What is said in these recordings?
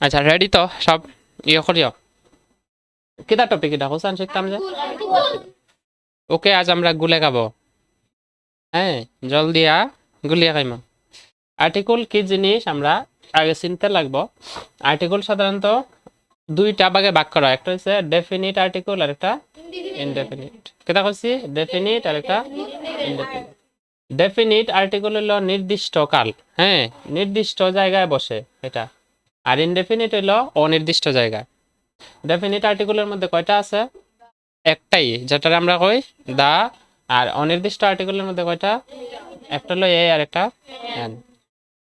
আচ্ছা রেডি তো সব ইয়ে করিও কিতা টপিক এটা হোসেন শিখতাম যে ওকে আজ আমরা গুলে খাবো হ্যাঁ জল দিয়া গুলিয়া খাইম আর্টিকেল কি জিনিস আমরা আগে চিনতে লাগবো আর্টিকেল সাধারণত দুইটা ভাগে ভাগ করা একটা হচ্ছে ডেফিনিট আর্টিকেল আর একটা ইনডেফিনিট কেটা কইছি ডেফিনিট আর একটা ইনডেফিনিট ডেফিনিট আর্টিকেল হলো নির্দিষ্ট কাল হ্যাঁ নির্দিষ্ট জায়গায় বসে এটা আর ইনডেফিনিট হলো অনির্দিষ্ট জায়গায় ডেফিনিট আর্টিকেলের মধ্যে কয়টা আছে একটাই যেটা আমরা কই দা আর অনির্দিষ্ট আর্টিকেলের মধ্যে কয়টা একটা হলো এ আর একটা এন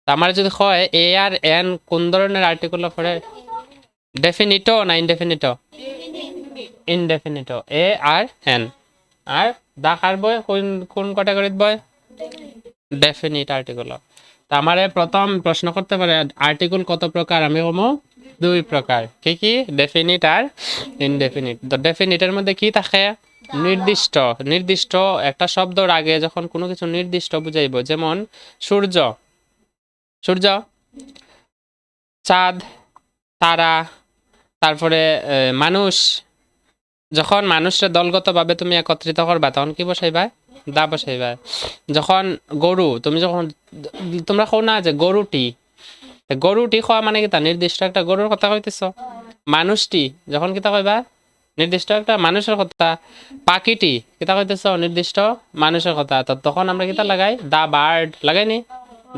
আমার যদি হয় এ আর এন কোন ধরনের আর্টিকেল পড়ে ডেফিনিটো না ইনডেফিনিটো ইনডেফিনিটো এ আর এন আর দা কার বই কোন কোন ক্যাটাগরিত বই ডেফিনিট আর্টিকেল তা আমারে প্রথম প্রশ্ন করতে পারে আর্টিকেল কত প্রকার আমি কমো দুই প্রকার কি কি ডেফিনিট আর ইনডেফিনিট তো ডেফিনিটের মধ্যে কি থাকে নির্দিষ্ট নির্দিষ্ট একটা শব্দর আগে যখন কোনো কিছু নির্দিষ্ট বুঝাইব যেমন সূর্য সূর্য চাঁদ তারা তারপরে মানুষ যখন মানুষের দলগতভাবে তুমি একত্রিত করবা তখন কি বসাইবা দা বসাইবা যখন গরু তুমি যখন তোমরা কও না যে গরুটি খাওয়া মানে কি তা নির্দিষ্ট একটা গরুর কথা কইতেছ মানুষটি যখন কিতা কইবা নির্দিষ্ট একটা মানুষের কথা পাখিটি কিতা কইতেছ নির্দিষ্ট মানুষের কথা তো তখন আমরা কিতা লাগাই দা বার্ড লাগাই নি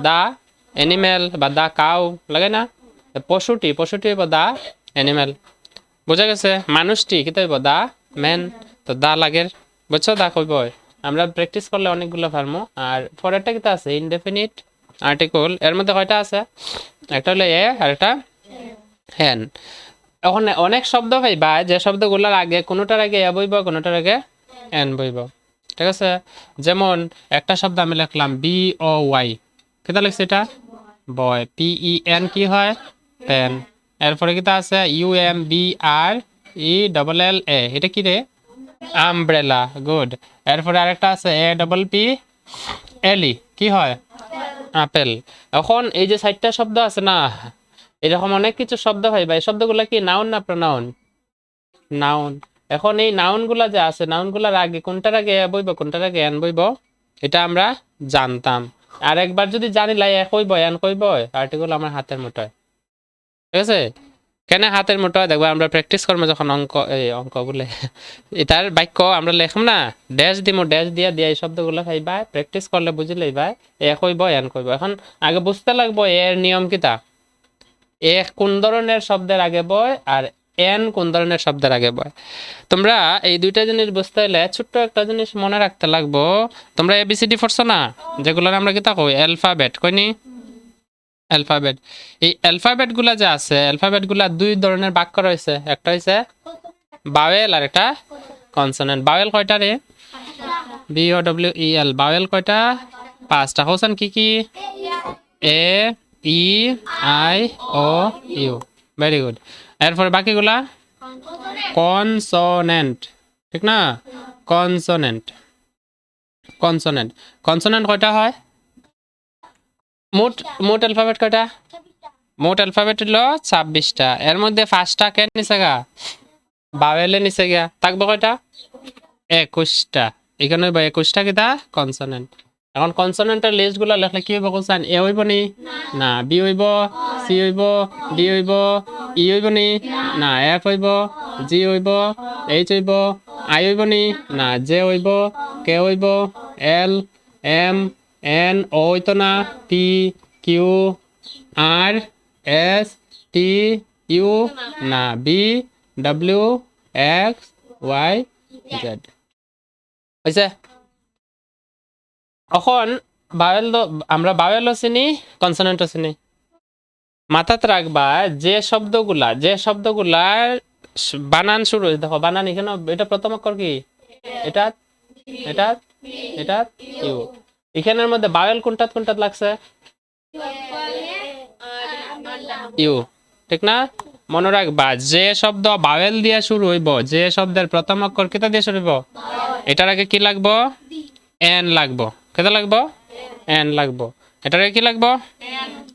দা এনিম্যাল বা দা কাউ লাগাই না পশুটি হইব দা এনিম্যাল বোঝা গেছে মানুষটি কিতা হইব দা ম্যান তো দা লাগের বুঝছো দা কইব আমরা প্র্যাকটিস করলে অনেকগুলো পারমু আর পরেরটা কিতা আছে ইনডেফিনিট আর্টিকেল এর মধ্যে কয়টা আছে একটা হলো এ আর একটা হ্যান এখন অনেক শব্দ পাইবা যে শব্দগুলোর আগে কোনোটার আগে এ বইব কোনোটার আগে এন বইব ঠিক আছে যেমন একটা শব্দ আমি লিখলাম বি ও ওয়াই কেটা লিখছি এটা বয় পি ই এন কি হয় পেন এরপরে কিতা আছে ইউ এম বি আর ই ডবল এল এ এটা কি রে আমব্রেলা গুড এরপরে আরেকটা আছে এ ডবল পি এল ই কি হয় আপেল এখন এই যে 4টা শব্দ আছে না এরকম অনেক কিছু শব্দ পাইবা এই শব্দগুলো কি নাউন না প্রনাউন নাউন এখন এই নাউনগুলা যে আছে নাউনগুলার আগে কোনটার আগে এ বইব কোনটার আগে এন বইব এটা আমরা জানতাম আর একবার যদি জানিলাই এ কইব এন কইব আর্টিকেল আমার হাতের মুঠোয় ঠিক আছে কেন হাতের মুঠোয় দেখবা আমরা প্র্যাকটিস করবো যখন অঙ্ক বলে এটার বাক্য আমরা লেখম না ড্যাশ দিমু ড্যাশ দিয়া দিয়া এই শব্দগুলো পাইবা প্র্যাকটিস করলে বুঝলেই ভাই এ কইব এন কইব এখন আগে বুঝতে লাগবো এর নিয়ম কিতা এ কোন ধরনের শব্দের আগে বয় আর এন কোন ধরনের শব্দের আগে বয় তোমরা এই দুইটা জিনিস বুঝতে হলে ছোট্ট একটা জিনিস মনে রাখতে লাগবো তোমরা এবিসিডি পড়ছো না যেগুলোর আমরা কিতা কই অ্যালফাবেট কইনি অ্যালফাবেট এই অ্যালফাবেট গুলা যে আছে অ্যালফাবেট গুলা দুই ধরনের ভাগ করা হয়েছে একটা হইছে বাওয়েল আর একটা কনসোনেন্ট বাওয়েল কয়টা রে V O W E L vowel কয়টা 5টা হোসেন কি কি A E I O U very good এরপরে বাকিগুলা কনসোনেন্ট ঠিক না কনসোনেন্ট কনসোনেন্ট কনসোনেন্ট কয়টা হয় মোট মোট অ্যালফাবেট কয়টা মোট অ্যালফাবেট হলো 26টা এর মধ্যে 5টা কেন নিছে গা বাওয়েলে নিছে গা থাকবে কয়টা 21টা এখানে 21টা কিতা কনসোনেন্ট এখন কনসোনেন্টের লিস্টগুলো লেখলে কি হইব কোসান এ হইব নি না বি হইব সি হইব ডি হইব ই হইব নি না এফ হইব জি হইব এইচ হইব আই হইব নি না জে হইব কে হইব এল এম এন ও হইতো না P Q R S T U না V W X Y Z হয়েছে এখন বাওয়েল আমরা বাওয়েলও চিনি কনসোনেন্টও চিনি মাথাতে রাখবা যে শব্দগুলার বানান শুরু দেখো বানান এখানে এটা প্রথম অক্ষর কি এটা এটা এটা ইউ এখানের মধ্যে বাওয়েল কোনটাত কোনটাত লাগছে ইউ ঠিক না মনে রাখবা যে শব্দ বাওয়েল দিয়ে শুরু হইব যে শব্দের প্রথম অক্ষর কিতা দিয়ে শুরু হইব এটার আগে কি লাগবো এন লাগবো কেটা লাগবো এন লাগবো এটার আগে কি লাগবো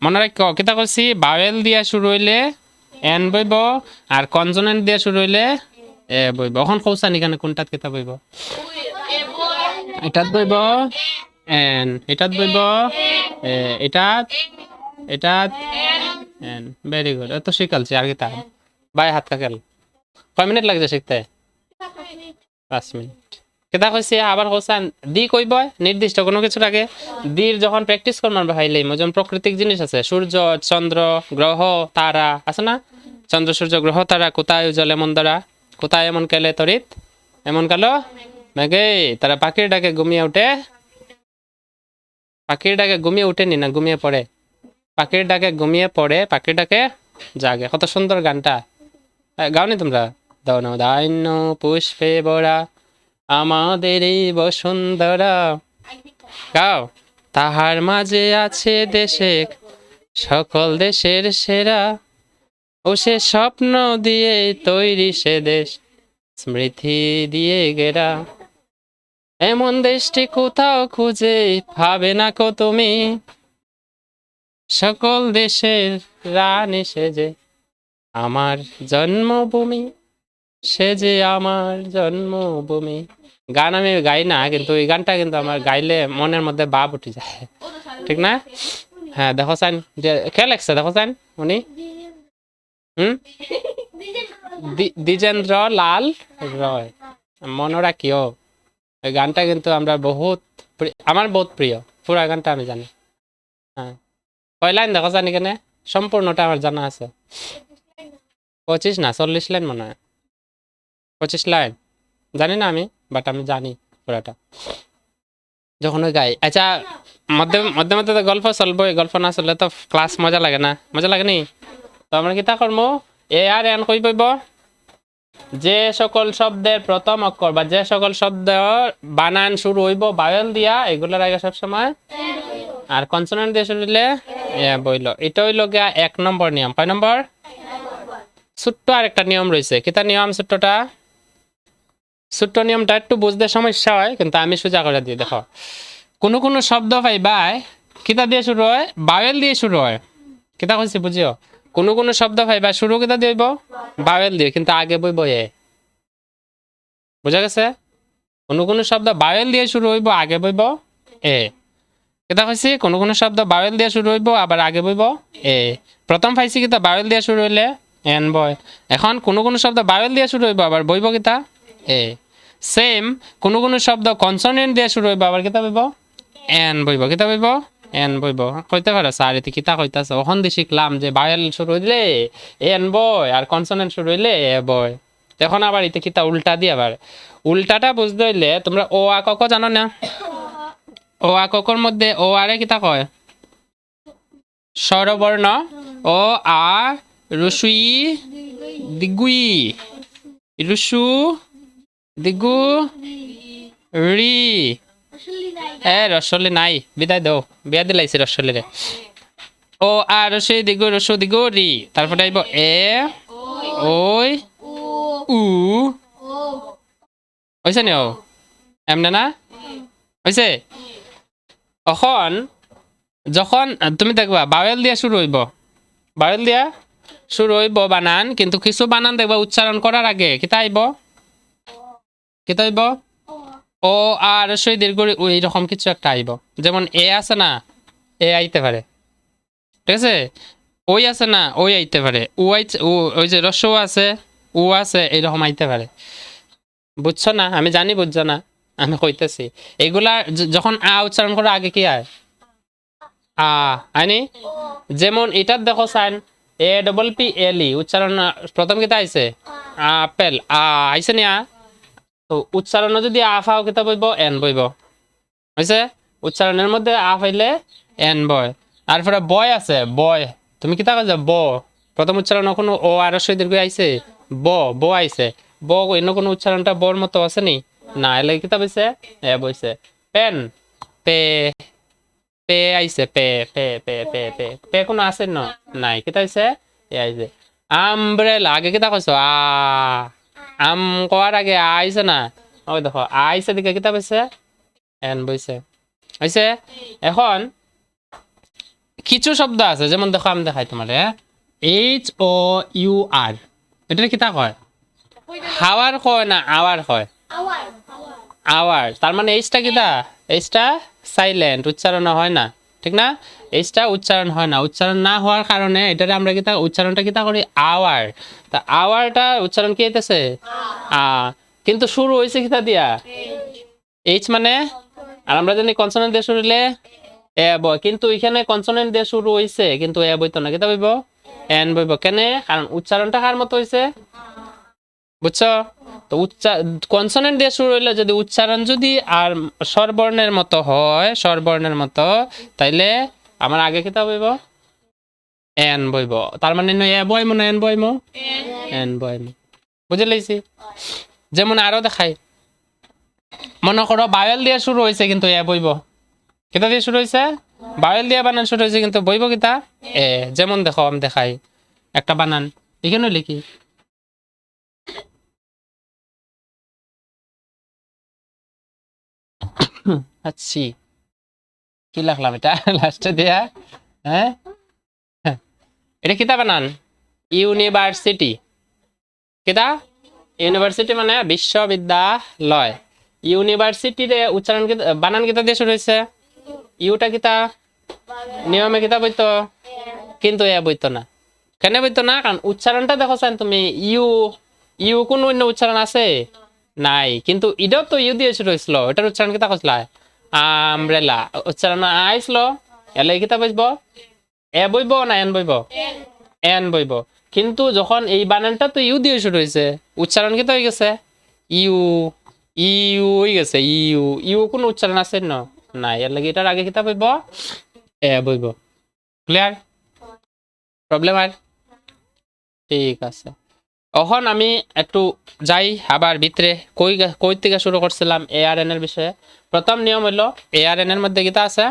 মনে রাখো কিতা করছি বাওয়েল দিয়া শুরু হইলে এন বইব আর কনসোনেন্ট দিয়ে শুরু হইলে এ বইব এখন কৌসানি কেন কোনটাত কেতা বইব এটাত বইব এন এটাত বইব এটাত এটাত এন ভেরি গুড তো শিখালছি আর কিতা বাই হাত কাকেল কয় মিনিট লাগছে শিখতে 5 মিনিট কেতা কইছি আবার কৌসান দি কইব নির্দিষ্ট কোনো কিছুর আগে দির যখন প্র্যাকটিস করমান ভাইলেই যেমন প্রাকৃতিক জিনিস আছে সূর্য চন্দ্র গ্রহ তারা আছে না চন্দ্র সূর্য গ্রহ তারা কোথায় জলে এমন দ্বারা কোথায় এমন কেলে তরিত এমন কালো মেঘে তারা পাখির ডাকে ঘুমিয়ে উঠে পাখির ডাকে ঘুমিয়ে উঠেনি না ঘুমিয়ে পড়ে পাখির ডাকে ঘুমিয়ে পড়ে পাখির ডাকে জাগে কত সুন্দর গানটা গাওনি তোমরা দাও না দাইন্য পুষ্পে বড়া আমাদের এই বসুন্ধরা গাও তাহার মাঝে আছে দেশে সকল দেশের সেরা ও সে স্বপ্ন দিয়ে তৈরি সে দেশ স্মৃতি দিয়ে ঘেরা এমন দেশটি কোথাও খুঁজে পাবে না কো তুমি সকল দেশের রানী সেজে আমার জন্মভূমি সে যে আমার জন্মভূমি গান আমি গাই না কিন্তু এই গানটা কিন্তু আমার গাইলে মনের মধ্যে ভাব উঠে যায় ঠিক না হ্যাঁ দেখো চান কে লাগছে দেখো চান উনি দ্বিজেন্দ্র লাল রয় মনে রাখিও ওই গানটা কিন্তু আমরা আমার বহুত প্রিয় পুরা গানটা আমি জানি হ্যাঁ কয় লাইন দেখো জানি কেন সম্পূর্ণটা আমার জানা আছে 25 না 40 লাইন মনে হয় 25 লাইন জানি না আমি বাট আমি জানি পুরাটা যখন ওই গাই আচ্ছা মধ্যে মধ্যে মধ্যে তো গল্প চলবো গল্প না চললে তো ক্লাস মজা লাগে না মজা লাগে নি তো আমরা কিতা করবো এ আর এন কই বইব যে সকল শব্দের প্রথম অক্ষর বা যে সকল শব্দ বানান শুরু হইব বায়েল দিয়া এগুলোর আগে সব সময় আর কনসোনেন্ট দিয়ে শুরু হইলে বইল এটা হইল গিয়া 1 নম্বর নিয়ম কয় নম্বর ছোট্ট আর একটা নিয়ম রয়েছে কিতা নিয়ম ছোট্ট নিয়মটা একটু বুঝতে সমস্যা হয় কিন্তু আমি সোজা করে দিই দেখো কোনো কোনো শব্দ পাইবাই কিতা দিয়ে শুরু হয় বায়েল দিয়ে শুরু হয় কিতা কইছি বুঝিও কোনো কোনো শব্দ পাইবা শুরু কিতা দিব বায়েল দিয়ে কিন্তু আগে বইব এ বুঝা গেছে কোনো কোনো শব্দ বায়েল দিয়ে শুরু হইব আগে বইব এ কিতা কইছি কোনো কোনো শব্দ বায়েল দিয়ে শুরু হইব আবার আগে বইব এ প্রথম পাইছি কিতা বায়েল দিয়ে শুরু হইলে এন বয় এখন কোনো কোনো শব্দ বায়েল দিয়ে শুরু হইব আবার বইব কিতা এ সেম কোনো কোনো শব্দ কনসোনেন্ট দিয়ে শুরু হইব আবার কিতা বইব এন বইব কিতা বইব এন বইব কইতে পারো স্যার এতে কিতা কইতাছে ওখান দিয়ে শিখলাম যে বায়েল শুরু হইলে এন বয় আর কনসোনেন্ট শুরু হইলে এ বয় এখন আবার এতে কিতা উল্টা দিয়ে আবার উল্টাটা বুঝতে হইলে তোমরা ও আ ক ক জানো না ও আ ক কর মধ্যে ও আরে কিতা কয় স্বরবর্ণ ও আ রসুই দিগুই রুসু দিগু রি রসলি নাই বিদায় দাও বিয়া দিলাইছি রসলি রে ও আর রসই দিগু রসু দিগু রি তারপরে আইব এ ওই উ হইছে নি ও এমনে না হইছে এখন যখন তুমি দেখবা বাওয়েল দিয়া শুরু হইব বাওয়েল দিয়া শুরু হইব বানান কিন্তু কিছু বানান দেখবা উচ্চারণ করার আগে কিতা আইব কিতা আইব ও আর রসই দীর্ঘ ওই রকম কিছু একটা আইব যেমন এ আছে না এ আইতে পারে ঠিক আছে ওই আছে না ওই আইতে পারে ও আইছে ওই যে রস আছে ও আছে এইরকম আইতে পারে বুঝছো না আমি জানি বুঝছো না আমি কইতেছি এগুলা যখন আ উচ্চারণ করার আগে কি আয় আ আইনি যেমন এটার দেখো সাইন A double P L E উচ্চারণ প্রথম কিতা আইছে আপেল আ আইছে নি আ তো উচ্চারণ যদি আ ফাও কিতা বইব এন বইব হইছে উচ্চারণের মধ্যে আ ফাইলে এন বয় তারপরে বয় আছে বয় তুমি কিতা কইছ ব প্রথম উচ্চারণ কোনো ও আর রস্বই দীর্ঘ আইছে ব আইছে ব অন্য কোনো উচ্চারণটা বর মতো আছে নি না এলে কিতা বইছে এ বইছে পেন পে পে আইছে pay pay pay pay pay pay কোনো আছে ন নাই কিতা হইছে এ আইছে আমব্রেলা আগে কিতা কইছ আম কোয়ার আগে আইছে না ওই দেখো আইছে দিকে কিতা বইছে এন বইছে হইছে এখন কিছু শব্দ আছে যেমন দেখো আমি দেখাই তোমারে HOUR এটা কিতা কয় হাওয়ার কয় না আওয়ার কয় আওয়ার তার মানে এইচটা কিতা এইচটা সাইলেন্ট উচ্চারণ হয় না ঠিক না এইচটা উচ্চারণ হয় না উচ্চারণ না হওয়ার কারণে এটারে আমরা কিতা উচ্চারণটা কিতা করি আওয়ার তা আওয়ারটা উচ্চারণ কি হইতেছে আ কিন্তু শুরু হইছে কিতা দিয়া এইচ মানে আর আমরা জানি কনসোনেন্ট দিয়ে শুরু হইলে এ বয় কিন্তু এখানে কনসোনেন্ট দিয়ে শুরু হইছে কিন্তু এ বইতো না কিতা বইব এন বইব কেন কারণ উচ্চারণটা কার মতো হইছে বুঝছো তো কনসোনেন্ট দিয়ে শুরু হইলে যদি উচ্চারণ যদি আর স্বরবর্ণের মতো হয় স্বরবর্ণের মতো তাইলে আমার আগে কিতা বইব এন বইব তার মানে এ বইমো না এন বইমো এন বইমো বুঝে লাইছি যেমন আরো দেখাই মনে করো বায়েল দিয়ে শুরু হয়েছে কিন্তু এ বইব কিতা দিয়ে শুরু হয়েছে বায়েল দিয়ে বানান শুরু হয়েছে কিন্তু বইব কিতা এ যেমন দেখো আমি দেখাই একটা বানান এখানে লিখি আচ্ছি কি লাগলাম এটা লাস্টে দিয়া হ্যাঁ এটা কিতা বানান ইউনিভার্সিটি কিতা ইউনিভার্সিটি মানে বিশ্ববিদ্যালয় ইউনিভার্সিটির উচ্চারণ বানান কিতা দিয়ে শুরু হয়েছে ইউটা কিতা নিয়মে কিতা বইতো কিন্তু এ বইতো না কেন বইতো না কারণ উচ্চারণটা দেখো তুমি ইউ ইউ কোন অন্য উচ্চারণ আছে নাই কিন্তু এটাও তো ইউ দিয়ে শুরু হয়েছিল এটার উচ্চারণ কিতা কইছিল আমব্রেলা উচ্চারণ আইছিল এলে কিতা বইব এ বইব না এন বইব এন বইব কিন্তু যখন এই বানানটা তো ইউ দিয়ে শুরু হয়েছে উচ্চারণ কিতা হয়ে গেছে ইউ ইউ হয়ে গেছে ইউ ইউ কোন উচ্চারণ আছে না নাই এর লাগে এটার আগে কিতা বইব এ বইব ক্লিয়ার প্রবলেম আর ঠিক আছে এখন আমি একটু যাই আবার ভিতরে কই থেকে শুরু করছিলাম এআরএন এর বিষয়ে প্রথম নিয়ম হলো এআরএন এর মধ্যে কিতা আছে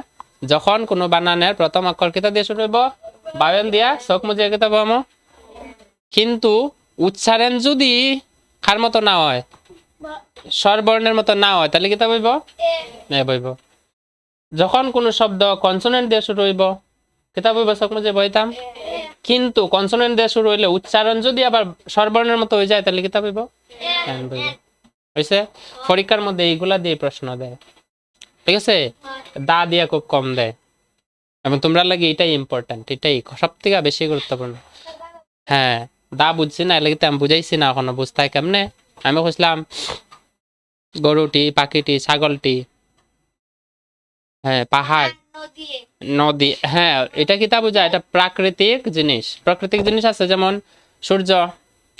যখন কোনো বানানের প্রথম অক্ষর কিতা দিয়ে শুরু হইব বাওয়েল দিয়া চোখ মুজিয়ে কিতা বমো কিন্তু উচ্চারণ যদি কার মতো না হয় স্বরবর্ণের মতো না হয় তাহলে কিতা বইব এ বইব যখন কোনো শব্দ কনসোনেন্ট দিয়ে শুরু হইব কিতা বইব চোখ মুজিয়ে বইতাম কিন্তু কনসোনেন্ট দিয়ে শুরু হইলে উচ্চারণ যদি আবার স্বরবর্ণের মতো হয়ে যায় তাহলে কিতা বইব এন বইব হইছে পরীক্ষার মধ্যে এইগুলা দিয়ে প্রশ্ন দেয় ঠিক আছে দা দিয়া খুব কম দেয় এবং তোমরা লাগে এটাই ইম্পর্টেন্ট এটাই সব থেকে বেশি গুরুত্বপূর্ণ হ্যাঁ দা বুঝছি না এলাকি আমি বুঝাইছি না এখনো বুঝতে কেমনে আমি খুঁজলাম গরুটি পাখিটি ছাগলটি হ্যাঁ পাহাড় নদী হ্যাঁ এটা কিতা বুঝা এটা প্রাকৃতিক জিনিস আছে যেমন সূর্য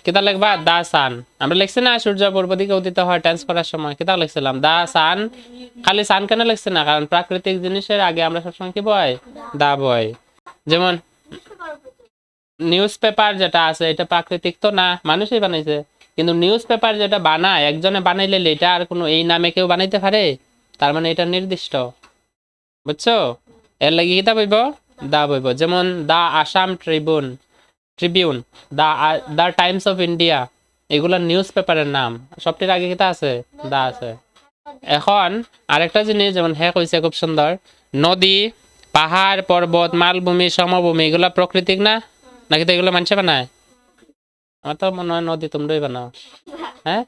কিতা লিখবা দা সান আমরা লিখছি না সূর্য পূর্ব দিকে উদিত হয় টেন্স করার সময় কিতা লিখছিলাম দা সান খালি সান কেন লিখছি না কারণ প্রাকৃতিক জিনিসের আগে আমরা সবসময় কি বয় দা বয় যেমন নিউজ পেপার যেটা আছে এটা প্রাকৃতিক তো না মানুষই বানাইছে কিন্তু নিউজ পেপার যেটা বানায় একজনে বানাইলে এটা আর কোনো এই নামে কেউ বানাইতে পারে তার মানে এটা নির্দিষ্ট বুঝছো এর লাগি কিতা বইব দা বইব যেমন the Assam Tribune the Times of India এগুলা নিউজ পেপারের নাম সবটির আগে কিতা আছে দা আছে এখন আরেকটা জিনিস যেমন হ্যাঁ কইছে খুব সুন্দর নদী পাহাড় পর্বত মালভূমি সমভূমি এগুলা প্রাকৃতিক না নাকি তো এগুলো মানুষে বানায় আমার তো মনে হয় নদী তোমরাই বানাও হ্যাঁ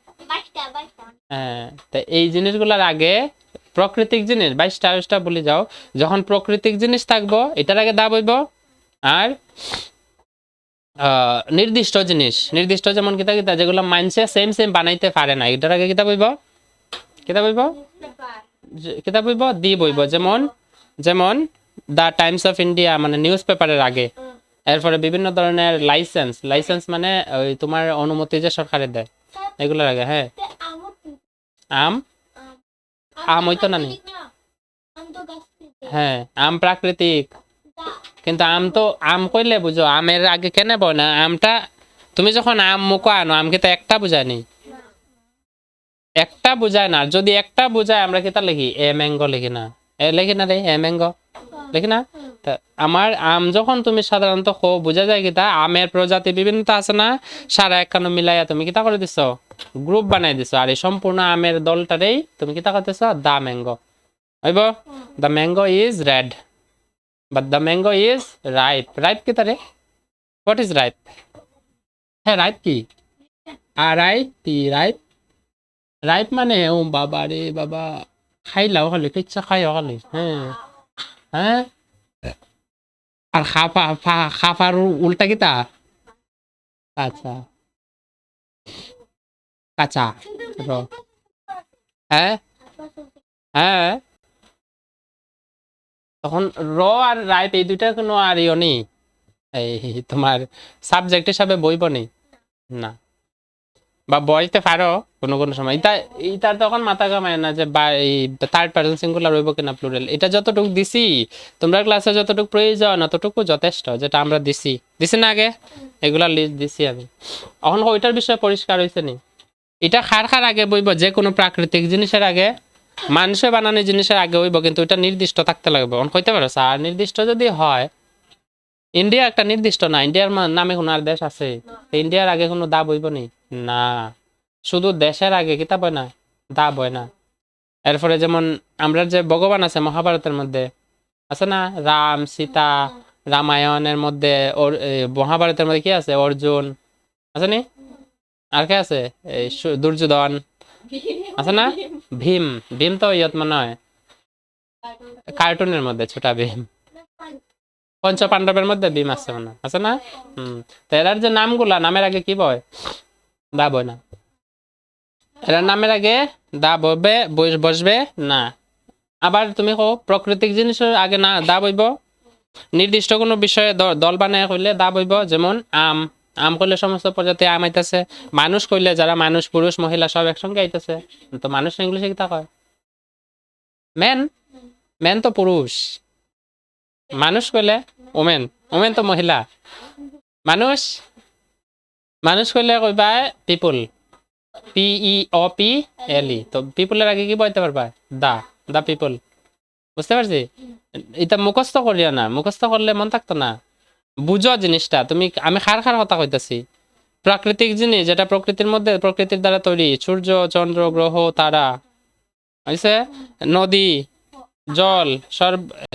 হ্যাঁ তো এই জিনিসগুলোর আগে প্রাকৃতিক জিনিস 22টা বলে যাও যখন প্রাকৃতিক জিনিস থাকবো এটার আগে দা বইব আর নির্দিষ্ট যেমন কিতা কিতা যেগুলো মানুষে সেম বানাইতে পারে না এটার আগে কিতা বইব দি বইব যেমন দা টাইমস অফ ইন্ডিয়া মানে নিউজ পেপারের আগে এরপরে বিভিন্ন ধরনের লাইসেন্স মানে ওই তোমার অনুমতি যে সরকারের দেয় এগুলোর আগে হ্যাঁ আম হইতো না হ্যাঁ আম প্রাকৃতিক কিন্তু আম কইলে বুঝো আমের আগে কেন বয় না আমটা তুমি যখন আম মুখো আনো আমকে তো একটা বুঝায় নি একটা বুঝায় না যদি একটা বুঝায় আমরা কি তা লিখি এ ম্যাঙ্গো লিখি না রে এ ম্যাঙ্গো লিখি না আমার আম যখন তুমি সাধারণত বোঝা যায় কিতা আমের প্রজাতি বিভিন্নতা আছে না সারা একখানো মিলাইয়া তুমি কিতা করে দিছো গ্রুপ বানাই দিছো আর এই সম্পূর্ণ আমের দলটারেই তুমি কিতা করতেছো দা ম্যাঙ্গো হইব the mango is red but the mango is ripe কিতা রে হোয়াট ইজ রাইপ? হ্যাঁ, রাইপ কি? রাইপ কি রাইপ? রাইপ মানে ও বাবা রে বাবা, খাইলাও খালি কিচ্ছা খাইও খালি, হ্যাঁ। হ্যাঁ, আর খাফার উল্টা কিতা? আচ্ছা, কাঁচা। র হ্যাঁ, হ্যাঁ, তখন র আর রাইপ এই দুইটার কোনো আর ইয়ে নেই, এই তোমার সাবজেক্ট হিসাবে বইব নেই, না। বা বইতে পারো কোনো কোনো সময়, এটা তখন মাথা কামায় না যে বা এই থার্ড পারসন সিঙ্গুলার হইব কিনা প্লুরাল। এটা যতটুকু দিছি তোমরা ক্লাসে, যতটুকু প্রয়োজন অতটুকু যথেষ্ট, যেটা আমরা দিছি না আগে, এগুলা লিস্ট দিছি আমি। এখন ওইটার বিষয়ে পরিষ্কার হয়েছে নি? এটা খার আগে বইব, যে কোনো প্রাকৃতিক জিনিসের আগে, মানুষে বানানো জিনিসের আগে হইব, কিন্তু এটা নির্দিষ্ট থাকতে লাগবে। অন কইতে পারো স্যার নির্দিষ্ট যদি হয়, ইন্ডিয়া একটা নির্দিষ্ট না, ইন্ডিয়ার নামে কোনো আর দেশ আছে? ইন্ডিয়ার আগে কোনো দা বইব নি? না, শুধু দেশের আগে কিতাব হয় না, দা বয় না। এরপরে যেমন আমরা যে ভগবান আছে মহাভারতের মধ্যে, আছে না রাম সীতা, রামায়ণের মধ্যে মহাভারতের মধ্যে কি আছে? অর্জুন আছে নি? আর কে আছে? এই দুর্যোধন আছে না? ভীম, ভীম তো ইয়ত মনে হয় কার্টুনের মধ্যে ছোটা ভীম। পঞ্চ পাণ্ডবের মধ্যে ভীম আছে মনে হয়, আছে না? তো এরার যে নামগুলা, নামের আগে কি বয়? দা বয় না। এরার নামের আগে দা বসবে বসবে না। আবার তুমি কো প্রাকৃতিক জিনিসের আগে না দা বইব, নির্দিষ্ট কোনো বিষয়ে দল বানায় কইলে দা বইব, যেমন আম, আম কইলে সমস্ত প্রজাতি আম আইতাছে। মানুষ কইলে যারা মানুষ, পুরুষ মহিলা সব একসঙ্গে আইতাছে। তো মানুষ ইংলিশে কিতা কয়? ম্যান, ম্যান তো পুরুষ। মানুষ কইলে ওমেন, ওমেন তো মহিলা। মানুষ, মানুষ কইলে কইবা পিপুল, PEOPLE। তো পিপুলের আগে কি বলতে পারবা? দা, দা পিপুল। বুঝতে পারছি? এটা মুখস্থ করিও না, মুখস্থ করলে মন থাকতো না। বুঝো জিনিসটা তুমি। আমি খার কথা কইতাছি। প্রাকৃতিক জিনিস যেটা প্রকৃতির মধ্যে, প্রকৃতির দ্বারা তৈরি, সূর্য চন্দ্র গ্রহ তারা, হইছে নদী, জল,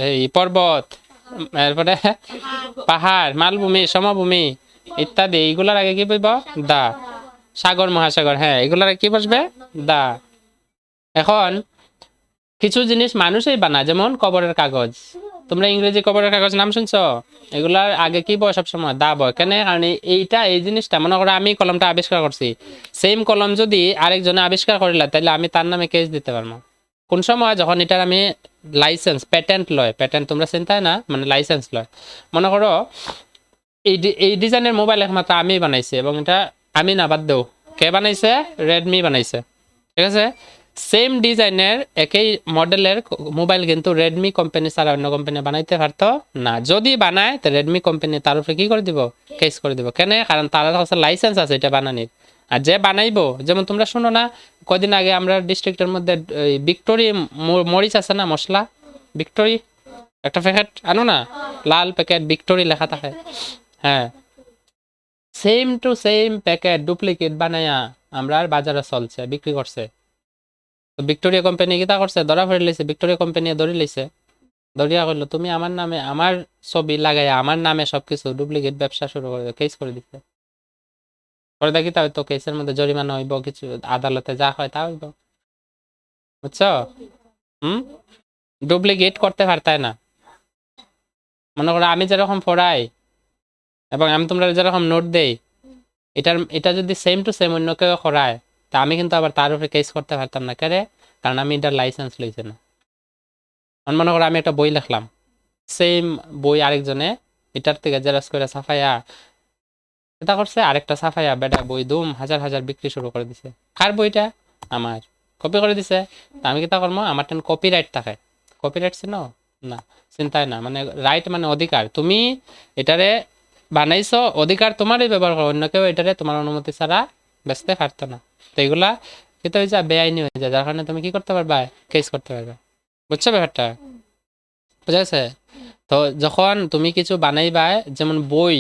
এই পর্বত, এরপরে পাহাড়, মালভূমি, সমভূমি ইত্যাদি, এইগুলার আগে কি বলবো? দা। সাগর মহাসাগর, হ্যাঁ, এগুলার আগে কি বসবে? দা। এখন কিছু জিনিস মানুষই বানায়, যেমন কবরের কাগজ। তোমরা ইংরেজি কবরের কাগজ নাম শুনছো? এগুলার আগে কি বয়? সবসময় দা বয়। কেন? কারণ এইটা, এই জিনিসটা, মনে করো আমি কলমটা আবিষ্কার করছি, সেম কলম যদি আরেকজনে আবিষ্কার করিলা, তাহলে আমি তার নামে কেস দিতে পারবো। কোন সময়? যখন এটার আমি লাইসেন্স, প্যাটেন্ট লয়, প্যাটেন্ট তোমরা চিন্তায় না, মানে লাইসেন্স লয়। মনে করো এই ডিজাইনের মোবাইল একমাত্র আমি বানাইছি, এবং এটা আমি না, বাদ দেও, কে বানাইছে? রেডমি বানাইছে, ঠিক আছে? সেম ডিজাইনের একই মডেলের মোবাইল কিন্তু রেডমি কোম্পানি ছাড়া অন্য কোম্পানি বানাইতে পারতো না। যদি বানায় তো রেডমি কোম্পানি তার উপরে কি করে দিব? কেস করে দিব। কেন? কারণ তার কাছে লাইসেন্স আছে এটা বানানির। আর যে বানাইবো, যেমন তোমরা শুনো না, কদিন আগে আমরা ডিস্ট্রিক্টের মধ্যে ভিক্টোরি মরিচ আছে না, মশলা ভিক্টোরি, একটা প্যাকেট আনো না, লাল প্যাকেট ভিক্টোরি লেখা থাকে, হ্যাঁ, same to same packet duplicate বানায়া আমরা বাজারে চলছে, বিক্রি করছে। তো ভিক্টোরিয়া কোম্পানি কিতা করছে? ধরা ফেলে লাইছে। ভিক্টোরিয়া কোম্পানি ধরে লাইছে, ধরিয়া কইলো তুমি আমার নামে, আমার ছবি লাগাইয়া আমার নামে সবকিছু ডুপ্লিকেট ব্যবসা শুরু করে, কেস করে দিচ্ছে। পরে দেখি তা হয়তো কেসের মধ্যে জরিমানা হইব, কিছু আদালতে যা হয় তা হইব। বুঝছো? হুম, ডুপ্লিকেট করতে পারতায় না। মনে করো আমি যেরকম পড়াই এবং আমি তোমরা যেরকম নোট দেই, এটা যদি সেম টু সেম অন্য কেউ করায়, তা আমি কিন্তু আবার তার উপরে কেস করতে পারতাম না। কেন? কারণ আমি এটার লাইসেন্স লইছে না। মনে করো আমি একটা বই লিখলাম, সেম বই আরেকজনে এটার থেকে জেরক্স করে ছাপাইয়া এটা করছে, আরেকটা ছাপাইয়া বেটা বই দুম হাজার হাজার বিক্রি শুরু করে দিছে। কার বইটা? আমার। কপি করে দিছে। তা আমি কিতা করবো? আমার টেন কপিরাইট থাকে। কপিরাইট চিনো না? চিন্তায় না, মানে রাইট মানে অধিকার। তুমি এটারে বানাইছো, অধিকার তোমারই ব্যবহার করো, অন্য কেউ এটারে তোমার অনুমতি ছাড়া বেচতে পারতো না। তো এগুলা কিন্তু হয়ে যায়, বেআইনি হয়ে যায়, যার কারণে তুমি কি করতে পারবা? কেস করতে পারবা। বুঝছো ব্যাপারটা? বুঝা গেছে? তো যখন তুমি কিছু বানাইবা, যেমন বই,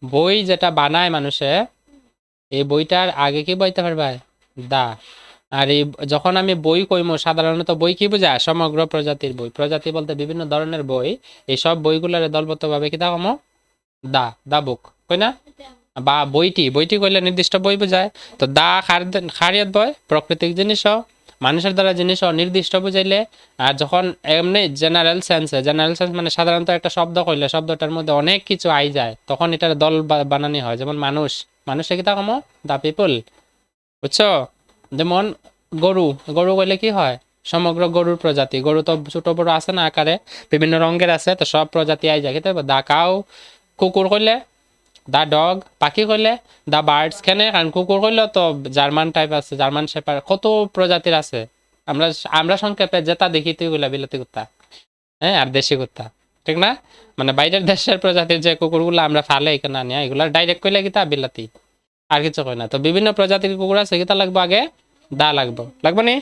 বই যেটা বানায় মানুষে, এই বইটার আগে কি বইতে পারবা? দা। আর এই যখন আমি বই কইমো, সাধারণত বই কি বোঝায়? সমগ্র প্রজাতির বই। প্রজাতি বলতে বিভিন্ন ধরনের বই। এই সব বইগুলোর দলবদ্ধভাবে কি দাও? দা, দা বুক। কই না? বা বইটি বইটি কইলে নির্দিষ্ট বই বোঝায়। তো দা খারিয়ত বয় প্রাকৃতিক জিনিসও, মানুষের দ্বারা জিনিসও নির্দিষ্ট বুঝাইলে। আর যখন এমনি জেনারেল সেন্স মানে সাধারণত একটা শব্দ কইলে শব্দটার মধ্যে অনেক কিছু আই যায়, তখন এটার দল বানানি হয়। যেমন মানুষ, মানুষে কিতা কম দা পিপল, বুঝছো? যেমন গরু, গরু কইলে কি হয়? সমগ্র গরুর প্রজাতি। গরু তো ছোট বড় আছে না আকারে, বিভিন্ন রঙের আছে, তো সব প্রজাতি আই যায়। কিন্তু দা কাউ, কুকুর কইলে দা ডগ, পাখি কইলে দা বার্ডস। কেন? কারণ কুকুর কইলেও তো জার্মান টাইপ আছে, জার্মান শেপার, কত প্রজাতির আছে। আমরা আমরা সংক্ষেপে যেটা দেখি তুই গুলা বিলাতি কুত্তা, হ্যাঁ, আর দেশি কুত্তা, ঠিক না? মানে বাইরের দেশের প্রজাতির যে কুকুরগুলো আমরা ফালে এখানে আনি, এগুলা ডাইরেক্ট কইলে কিতা বিলাতি, আর কিছু কই না। তো বিভিন্ন প্রজাতির কুকুর আছে, কিতা লাগবো আগে? দা লাগবো, লাগবো নি?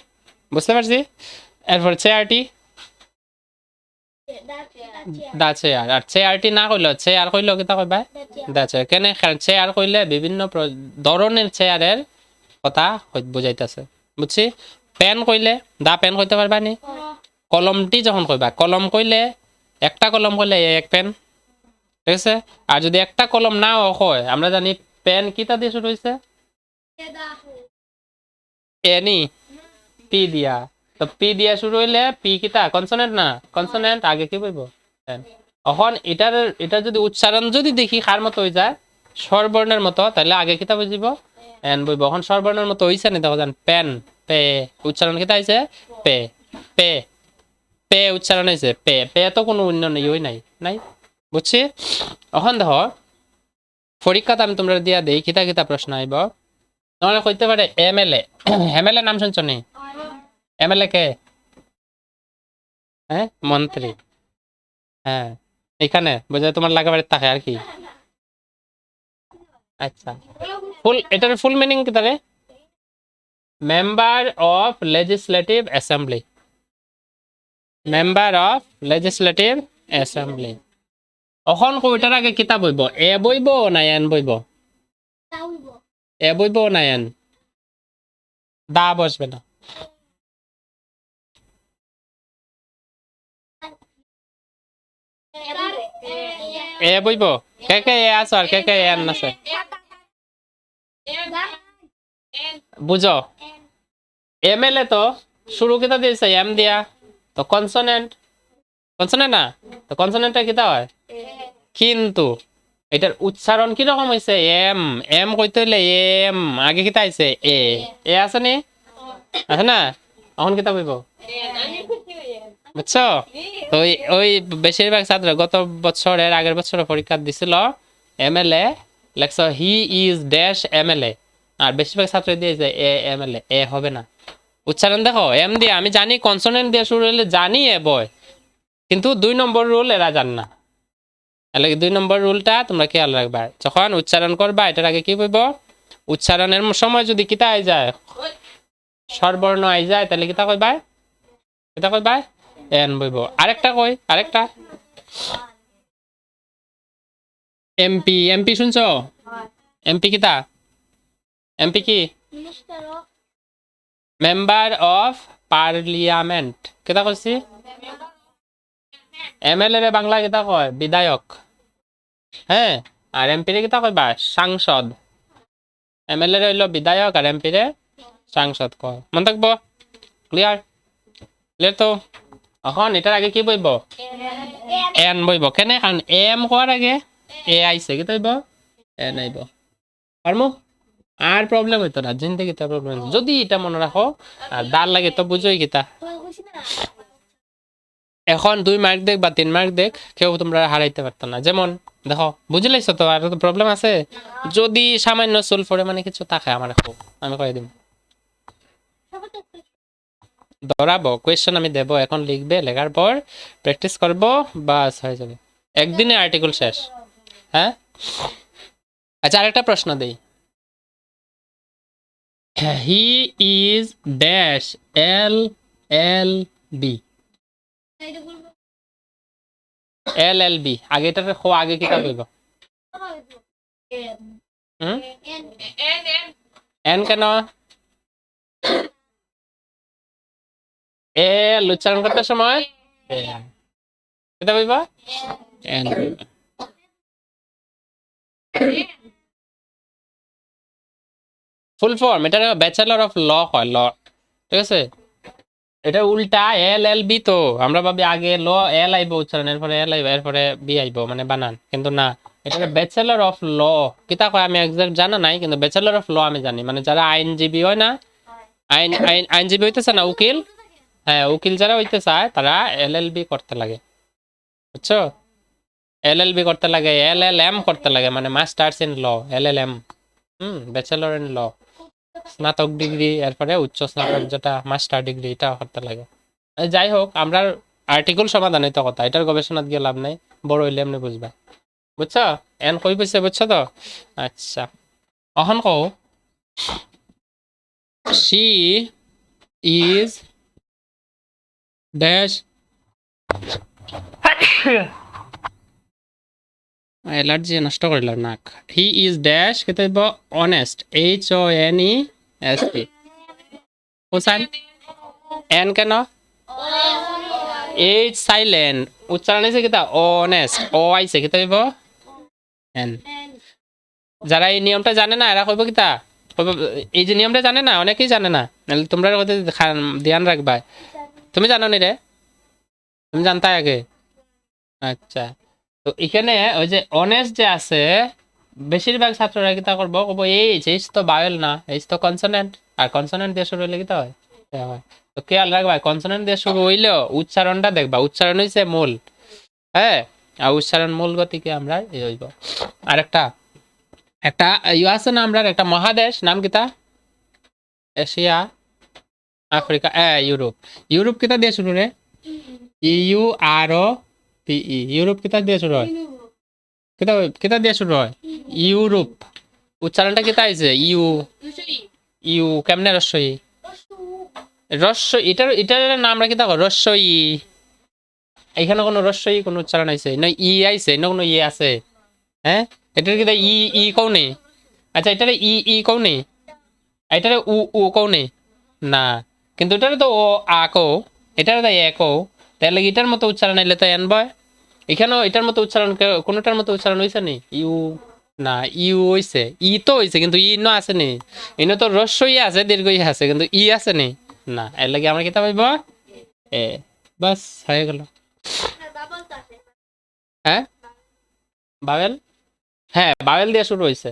বুঝতে পারছি? এরপর চেয়ারটি, দা চেয়ার। আর চেয়ারটি না কইলো, চেয়ার কইলো কিতা কইবা? দা চেয়ার। কেন? কারণ চেয়ার কইলে বিভিন্ন ধরনের চেয়ারের কথা বুঝাইতেছে, বুঝছি? পেন কইলে দা পেন কইতে পারবা নি? কলমটি যখন কইবা, কলম কইলে একটা কলম কইলে এক পেন, ঠিক আছে? আর যদি একটা কলম নাও কয়, আমরা জানি পেন কিতা দিয়ে শুরু হইছে? এনি, পি দিয়া। তো পি দিয়া শুরু হইলে পি কিতা কনসোনেন্ট না? কনসোনেন্ট আগে কি বলবো? এন। এখন এটার যদি উচ্চারণ যদি দেখি কার মতো হয়ে যায়, স্বরবর্ণের মতো, তাহলে আগে কিতা বুঝিব? এন বইব। এখন স্বরবর্ণের মতো হইছে না, দেখো পেন, পে, উচ্চারণ কিতা হইছে? পে, পে, পে উচ্চারণ হয়েছে পে। পে তো কোনো অন্য ইয়ে নাই, নাই, বুঝছি? এখন দেখো পরীক্ষাতে আমি তোমরা দিয়া দেই কিতা কিতা প্রশ্ন আইব। তোমার কইতে পারে এমএলএ, এমএলএ নাম শুনছো নি? এমএলএ কে? হ্যাঁ, মন্ত্রী। হ্যাঁ, এখানে বোঝা তোমার লাগাবারে থাকে আর কি। আচ্ছা, ফুল, এটার ফুল মিনিং কি তাহলে? Member of legislative assembly, member of legislative assembly. এখন কবিতার আগে কিতা বইব? এ বইব না এন বইব? এ বইব না এন? দা বসবে না। এ বইব। কে কে এ আছে আর কে কে এন আছে? বুঝো, এমএলএ তো শুরু কিতা দিয়েছে? এম দিয়া। তো কনসোনেন্ট, কনসোনেন্ট না? তো কনসোনেন্টটা কিতা হয়? কিন্তু এটার উচ্চারণ কি রকম হইছে? এম, এম কইতে হইলে এম আগে কিতা আইছে? এ, এ আছে নি? আছে না? এখন কিতা বইব? বুঝছো? তো ওই বেশিরভাগ ছাত্র গত বছরের আগের বছর পরীক্ষা দিছিল এমএলএ, লেখছ হি ইজ ড্যাশ এমএলএ, আর বেশিরভাগ ছাত্র দিয়েছে এ এমএলএ। এ হবে না। উচ্চারণ দেখো, এম দিয়ে আমি জানি কনসোনেন্ট দিয়ে শুরু হলে জানি এ বয়, কিন্তু 2 নম্বর রুল এরা জান না। তাহলে 2 নম্বর রুলটা তোমরা খেয়াল রাখবা, যখন উচ্চারণ করবা এটার আগে কি বলবো? উচ্চারণের সময় যদি কিতা আই যায়, স্বরবর্ণ আই যায়, তাহলে কিতা কইবা? কিতা কইবা? এন বইব। আরেকটা কই, আরেকটা এমপি, এমপি শুনছো? এমপি কিতা? এমপি কি? Member of parliament. কিতা কইছি? এমএলএ রে বাংলা কিতা কয়? বিধায়ক। হ্যাঁ, আর এমপি রে কিতা কইবা? সাংসদ। এমএলএ রে হইলো বিধায়ক আর এমপি রে সাংসদ কয়। মনে থাকবো? ক্লিয়ার? ক্লিয়ার তো? এখন এটার আগে কি বইব? এন বইব। কেন? কারণ এম কোয়ার আগে এ আইছে, কি তৈব? এন আইব। পারমু? আর প্রবলেম হইতো না, জিন্দগিতে প্রবলেম যদি এটা মনে রাখো। আর দার লাগে তো বুঝোই কিতা। এখন 2 মার্ক দেখ বা 3 মার্ক দেখ, কেউ তোমরা হারাইতে পারতো না। যেমন দেখো, বুঝলাইছো তো? আর তো প্রবলেম আছে। যদি সামান্য সুলফরে মানে কিছু থাকে আমার খুব, আমি কয়ে দিব, ধরাবো কোয়েশ্চেন আমি দেবো, এখন লিখবে, লেখার পর প্র্যাকটিস করবো, বাস হয়ে যাবে, একদিনে আর্টিকেল শেষ। হ্যাঁ, আচ্ছা আরেকটা প্রশ্ন দেই। He is dash L L B, L L B আগে এটার আগে কিতা কইব? হুম, এন কেন? এল উচ্চারণ করতে সময় কিতা কইব? এন। ফুল ফর্ম এটা ব্যাচেলর অফ ল হয়, ল, ঠিক আছে। এটা উল্টা এল এল বি, তো আমরা ভাবি আগে ল এল আইব উচ্চারণ, এরপরে এল আইব, এরপরে বি আইব, মানে বানান, কিন্তু না, এটা ব্যাচেলর অফ ল। কিতা কয় আমি একজাক্ট জানা নাই, কিন্তু ব্যাচেলর অফ ল আমি জানি, মানে যারা আইনজীবী হয় না, আইনজীবী হইতেছে না, উকিল, হ্যাঁ উকিল যারা হইতে চায় তারা এল এল বি করতে লাগে, বুঝছো? এল এল বি করতে লাগে, এল এল এম করতে লাগে, মানে masters in law, L L M, bachelor in law, স্নাতক ডিগ্রি, এরপরে উচ্চ স্নাতক যেটা মাস্টার ডিগ্রি, এটা করতে লাগে। যাই হোক, আমরা আর্টিকেল সমাধান হইতো কথা, এটার গবেষণাত গিয়ে লাভ নাই, বড় হইলে এমনি বুঝবা, বুঝছো? এন কই বুঝছে, বুঝছো তো? আচ্ছা, অহন কও, শি ইজ ড্যাশ, এলার্জি নষ্ট করিলাম নাক, হি ইজ ড্যাশ কেতে honest, H O N E S T, হোসাইন, এন কেন, এইচ সাইলেন্ট, উচ্চারণ হয়েছে কিতা অনেস্ট, ও আইছে কিতা হইব এন। যারা এই নিয়মটা জানে না এরা কইব কিতা, কইব এই যে নিয়মটা জানে না, অনেকেই জানে না, নাহলে তোমরা ধ্যান রাখবা। তুমি জানো নি রে, তুমি জানতা আগে? আচ্ছা, তো এখানে ওই যে অনেস্ট যে আছে, বেশিরভাগ ছাত্ররা কিতা করবো, কব এইচ, এইচ তো বায়োল না, এইচ তো কনসোনেন্ট, আর কনসোনেন্ট দিয়ে শুরু হইলে কিতা হয়, এ হয়। তো খেয়াল রাখবা, কনসোনেন্ট দিয়ে শুরু হইলেও উচ্চারণটা দেখবা, উচ্চারণ হইছে মূল, হ্যাঁ, আর উচ্চারণ মূল গতিকে আমরা এই হইব। আরেকটা একটা ইয়ে আছে না, আমরা একটা মহাদেশ নাম কিতা, এশিয়া, আফ্রিকা, ইউরোপ, ইউরোপ কিতা দিয়ে শুরু রে, U R O P E, Europe কিতা দিয়ে শুরু হয়, কিতা কিতা দিয়ে শুরু হয়, ইউরোপ, উচ্চারণটা কিতা আইছে ইউ, ইউ কেমনে রস্বই, রস্বই, এটার এটার নাম আমরা কিতা কই রস্বই, এখানে কোনো রস্বই কোনো উচ্চারণ আইছে না, ই আইছে না, কোনো ই আছে, হ্যাঁ, এটার কিতা ই, ই কও নেই, আচ্ছা এটারে ই, ই কও নেই, এটারে উ, উ কও নেই, না, কিন্তু এটারে তো ও আ কও, এটারে তো এ কও, তাহলে এটার মতো উচ্চারণ আইলে তো এন বয়, এখানেও এটার মতো উচ্চারণ, কোনোটার মতো উচ্চারণ হইছে নি, ইউ, না ইউ হইছে, ই তো হইছে, কিন্তু ই ন আছে নি, ইনো তো রস্য ই আছে, দীর্ঘ ই আছে, কিন্তু ই আছে নি, না, এর লাগে আমরা কিতা পাইব এ, বাস হয়ে গেল। হ্যাঁ বাবেল, হ্যাঁ বাবেল দিয়ে শুরু হইছে,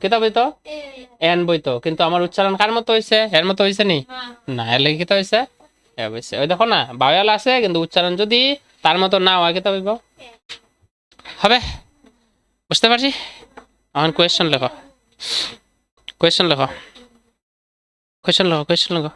কিতা বইতো এন বইতো, কিন্তু আমার উচ্চারণ কার মতো হইছে, এর মতো হইছে নি, না, এর লাগে কিতা হইছে এ হইছে, ওই দেখো না বাবেল আছে, কিন্তু উচ্চারণ যদি তার মতো না হয় কিতা হইব, হবে, বুঝতে পারছি। এখন কোয়েশ্চন লেখো, কোয়েশ্চন লেখো, কোয়েশ্চন লেখো, কোয়েশ্চন লেখো।